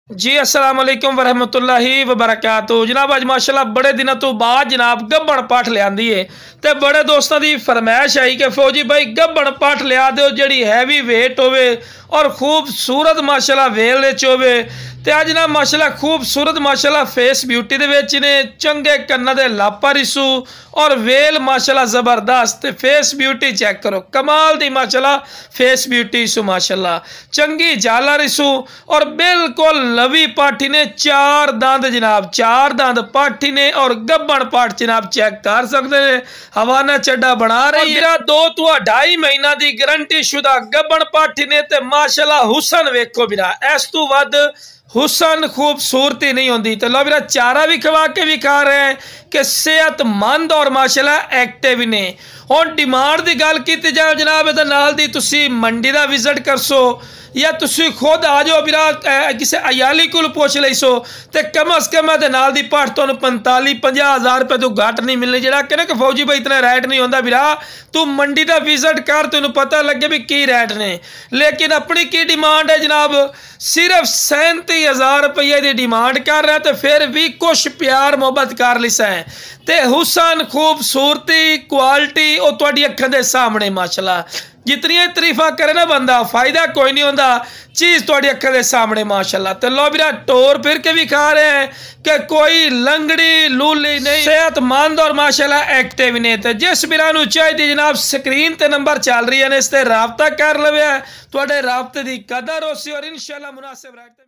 जी अस्सलाम वालेकुम वरहमतुल्लाहि वबरकातुहू जनाब अज माशाल्लाह बड़े दिनों तो बाद जनाब गब्बन पठ लिया है तो बड़े दोस्तों की फरमाइश आई कि फौजी भाई गब्बन पठ लिया दो जी हैवी वेट होवे और खूबसूरत माशाल्लाह वेल होवे ते अज ना माशाल्लाह खूबसूरत माशाल्लाह फेस ब्यूटी दे विच ने चंगे कन्ना दे लापा रिसू और वेल माशाल्लाह जबरदस्त फेस ब्यूटी चेक करो कमाल दी माशाल्लाह फेस ब्यूटी सु माशाल्लाह चंगी जाला रिसू और बिल्कुल लवी पाठी ने चार दंद जनाब चार दंद पाठी ने और गब्बन पाठ जनाब चेक कर सकते हैं हवाना चड्डा बना रही है 2 तो 2.5 महीना की गारंटी शुदा गब्बन पाठी ने ते माशाल्लाह हुसन वेखो बिना इस तू वध हुसन खूबसूरती नहीं होती। तो लो मेरा चारा भी खवा के भी खा रहे हैं कि सेहतमंद और माशाल्लाह एक्टिव ने हुण डिमांड की गल की जाए जनाब ये नाल दी तुसी मंडी का विजिट कर सो या तुसी खुद आ जाओ बिरा किसी अयाली को पुछ ली सो तो कम अज कम नाल दी पठ तुहानू 45-50 हज़ार रुपये तो घट नहीं मिलने जरा कहने कि फौजी भाई इतना रेट नहीं होता बिरा तू मंडी का विजिट कर तेन पता लगे भी की रेट ने लेकिन अपनी की डिमांड है जनाब सिर्फ 37,000 रुपये की डिमांड कर रहा है तो फिर भी कुछ प्यार मुहब्बत कर लिसा है तो हुसन खूबसूरती क्वालिटी वो तुहाडी अखां दे सामने माशाल्लाह जितनी तरीफा करे ना बंदा फायदा कोई नहीं होता चीज़ तुहाडी अखां दे सामने माशाल्लाह। तो लो बिरा टोर फिर के भी खा रहे हैं कि कोई लंगड़ी लूली नहीं सेहतमंद और माशाल्लाह एक्टिव ने तो जिस बिरा नूं चाहिए जनाब स्क्रीन ते नंबर चल रही है इस ते राबता कर लवे तुहाडे राबते की कदर होसी और इंशाल्लाह मुनासिब रेट